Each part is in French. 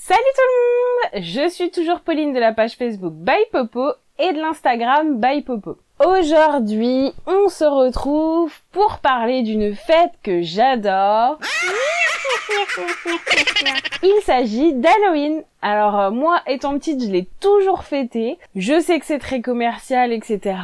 Salut tout le monde! Je suis toujours Pauline de la page Facebook By Popo et de l'Instagram By Popo. Aujourd'hui, on se retrouve pour parler d'une fête que j'adore. Il s'agit d'Halloween. Alors moi, étant petite, je l'ai toujours fêté. Je sais que c'est très commercial, etc.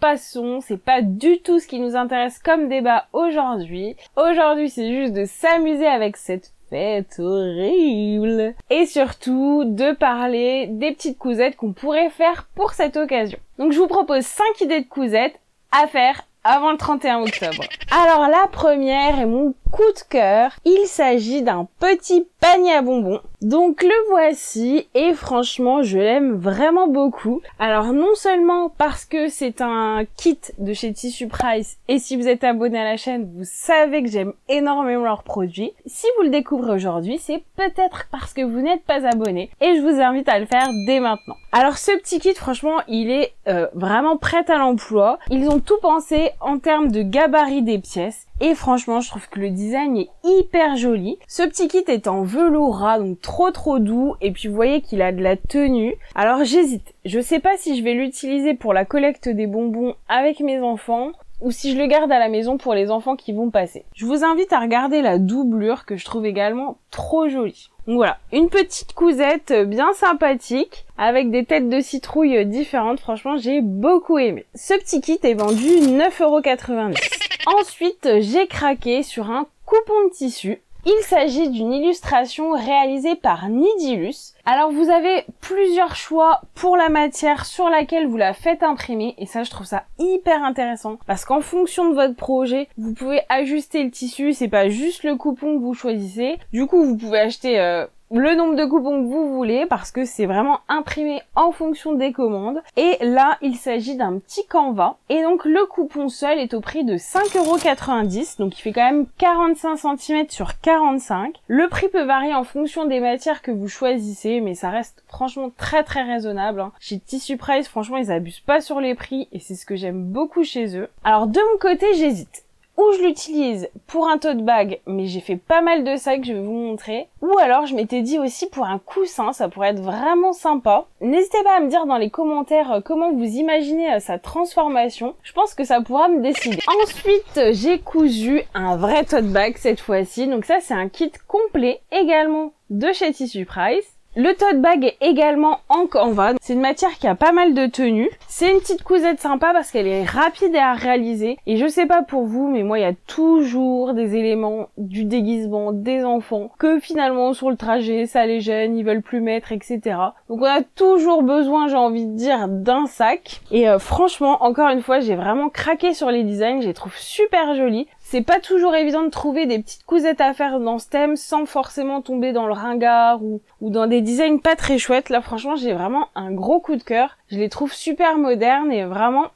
Passons, c'est pas du tout ce qui nous intéresse comme débat aujourd'hui. Aujourd'hui, c'est juste de s'amuser avec cette fête horrible. Et surtout, de parler des petites cousettes qu'on pourrait faire pour cette occasion. Donc je vous propose 5 idées de cousettes à faire avant le 31 octobre. Alors la première est mon coup de cœur. Il s'agit d'un petit panier à bonbons. Donc le voici et franchement je l'aime vraiment beaucoup. Alors non seulement parce que c'est un kit de chez Tissu Price et si vous êtes abonné à la chaîne vous savez que j'aime énormément leurs produits. Si vous le découvrez aujourd'hui c'est peut-être parce que vous n'êtes pas abonné et je vous invite à le faire dès maintenant. Alors ce petit kit franchement il est vraiment prêt à l'emploi. Ils ont tout pensé en termes de gabarit des pièces et franchement je trouve que le design est hyper joli. Ce petit kit est en velours ras donc trop doux et puis vous voyez qu'il a de la tenue. Alors j'hésite, je sais pas si je vais l'utiliser pour la collecte des bonbons avec mes enfants ou si je le garde à la maison pour les enfants qui vont passer. Je vous invite à regarder la doublure que je trouve également trop jolie. Donc voilà, une petite cousette bien sympathique avec des têtes de citrouille différentes. Franchement, j'ai beaucoup aimé. Ce petit kit est vendu 9,90 €. Ensuite, j'ai craqué sur un coupon de tissu. Il s'agit d'une illustration réalisée par Nidilus. Alors vous avez plusieurs choix pour la matière sur laquelle vous la faites imprimer et ça je trouve ça hyper intéressant parce qu'en fonction de votre projet vous pouvez ajuster le tissu, c'est pas juste le coupon que vous choisissez. Du coup vous pouvez acheter le nombre de coupons que vous voulez parce que c'est vraiment imprimé en fonction des commandes. Et là, il s'agit d'un petit canevas. Et donc, le coupon seul est au prix de 5,90 €. Donc, il fait quand même 45 cm sur 45. Le prix peut varier en fonction des matières que vous choisissez, mais ça reste franchement très raisonnable, hein. Chez Tissu Price, franchement, ils abusent pas sur les prix et c'est ce que j'aime beaucoup chez eux. Alors, de mon côté, j'hésite. Ou je l'utilise pour un tote bag, mais j'ai fait pas mal de sacs, je vais vous montrer. Ou alors je m'étais dit aussi pour un coussin, ça pourrait être vraiment sympa. N'hésitez pas à me dire dans les commentaires comment vous imaginez sa transformation. Je pense que ça pourra me décider. Ensuite, j'ai cousu un vrai tote bag cette fois-ci. Donc ça, c'est un kit complet également de chez Tissu Price. Le tote bag est également en canvas. C'est une matière qui a pas mal de tenue. C'est une petite cousette sympa parce qu'elle est rapide à réaliser. Et je sais pas pour vous, mais moi il y a toujours des éléments du déguisement des enfants que finalement sur le trajet ça les gêne, ils veulent plus mettre, etc. Donc on a toujours besoin, j'ai envie de dire, d'un sac. Et franchement, encore une fois, j'ai vraiment craqué sur les designs. Je les trouve super jolis. C'est pas toujours évident de trouver des petites cousettes à faire dans ce thème sans forcément tomber dans le ringard ou dans des designs pas très chouettes. Là, franchement, j'ai vraiment un gros coup de cœur. Je les trouve super modernes et vraiment,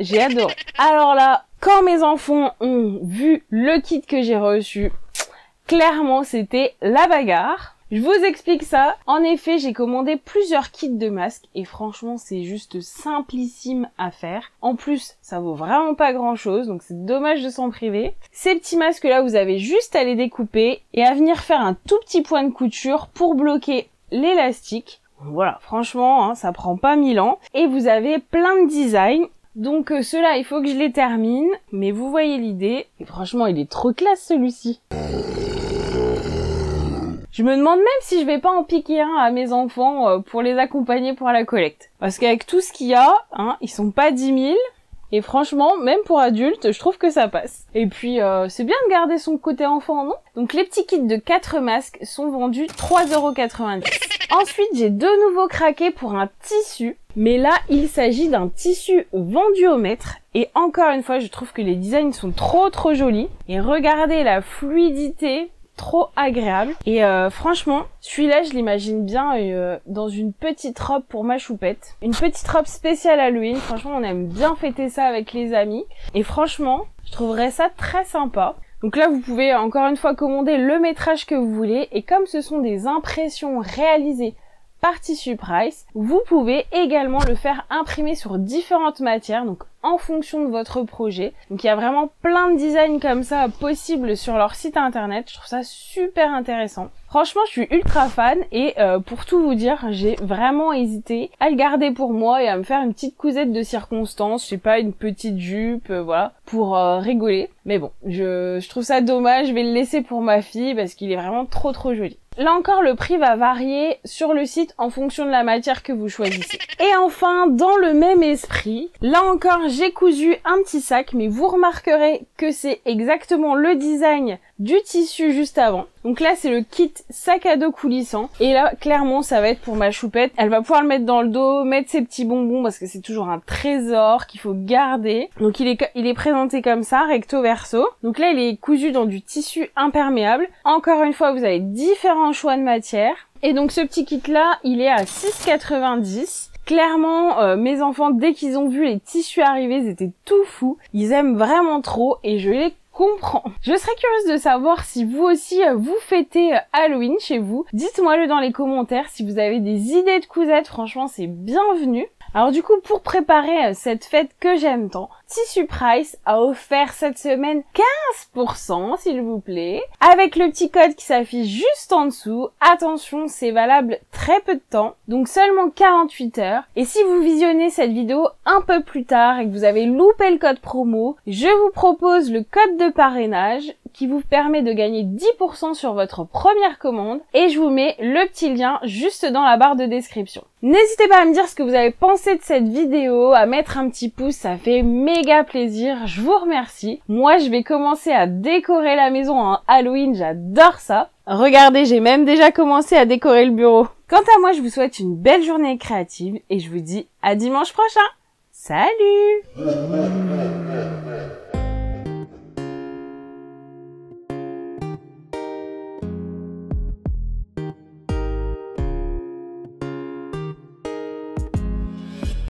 j'ai adoré. Alors là, quand mes enfants ont vu le kit que j'ai reçu, clairement, c'était la bagarre. Je vous explique ça. En effet, j'ai commandé plusieurs kits de masques et franchement, c'est juste simplissime à faire. En plus, ça vaut vraiment pas grand chose, donc c'est dommage de s'en priver. Ces petits masques-là, vous avez juste à les découper et à venir faire un tout petit point de couture pour bloquer l'élastique. Voilà, franchement, hein, ça prend pas 1000 ans. Et vous avez plein de designs. Donc ceux-là, il faut que je les termine. Mais vous voyez l'idée. Et franchement, il est trop classe celui-ci. Je me demande même si je vais pas en piquer un à mes enfants pour les accompagner pour la collecte. Parce qu'avec tout ce qu'il y a, hein, ils sont pas 10 000. Et franchement, même pour adultes, je trouve que ça passe. Et puis, c'est bien de garder son côté enfant, non? Donc les petits kits de 4 masques sont vendus 3,90 €. Ensuite, j'ai de nouveau craqué pour un tissu. Mais là, il s'agit d'un tissu vendu au mètre. Et encore une fois, je trouve que les designs sont trop jolis. Et regardez la fluidité, trop agréable. Et franchement, celui-là, je l'imagine bien dans une petite robe pour ma choupette. Une petite robe spéciale Halloween. Franchement, on aime bien fêter ça avec les amis. Et franchement, je trouverais ça très sympa. Donc là, vous pouvez encore une fois commander le métrage que vous voulez. Et comme ce sont des impressions réalisées par Tissu Price. Vous pouvez également le faire imprimer sur différentes matières, donc en fonction de votre projet. Donc il y a vraiment plein de designs comme ça possibles sur leur site internet. Je trouve ça super intéressant. Franchement, je suis ultra fan et pour tout vous dire, j'ai vraiment hésité à le garder pour moi et à me faire une petite cousette de circonstance, je sais pas, une petite jupe, voilà, pour rigoler. Mais bon, je trouve ça dommage, je vais le laisser pour ma fille parce qu'il est vraiment trop joli. Là encore, le prix va varier sur le site en fonction de la matière que vous choisissez. Et enfin, dans le même esprit, là encore, j'ai cousu un petit sac, mais vous remarquerez que c'est exactement le design du tissu juste avant. Donc là, c'est le kit sac à dos coulissant. Et là, clairement, ça va être pour ma choupette. Elle va pouvoir le mettre dans le dos, mettre ses petits bonbons, parce que c'est toujours un trésor qu'il faut garder. Donc il est présenté comme ça, recto verso. Donc là, il est cousu dans du tissu imperméable. Encore une fois, vous avez différents choix de matière. Et donc ce petit kit là, il est à 6,90 €. Clairement, mes enfants, dès qu'ils ont vu les tissus arriver, ils étaient tout fous. Ils aiment vraiment trop et je les comprends. Je serais curieuse de savoir si vous aussi vous fêtez Halloween chez vous. Dites-moi-le dans les commentaires si vous avez des idées de cousettes, franchement c'est bienvenu. Alors du coup, pour préparer cette fête que j'aime tant, Tissu Price a offert cette semaine 15% s'il vous plaît, avec le petit code qui s'affiche juste en dessous. Attention, c'est valable très peu de temps, donc seulement 48 heures. Et si vous visionnez cette vidéo un peu plus tard et que vous avez loupé le code promo, je vous propose le code de parrainage qui vous permet de gagner 10% sur votre première commande et je vous mets le petit lien juste dans la barre de description. N'hésitez pas à me dire ce que vous avez pensé de cette vidéo, à mettre un petit pouce, ça fait méga plaisir, je vous remercie. Moi, je vais commencer à décorer la maison en Halloween, j'adore ça. Regardez, j'ai même déjà commencé à décorer le bureau. Quant à moi, je vous souhaite une belle journée créative et je vous dis à dimanche prochain. Salut!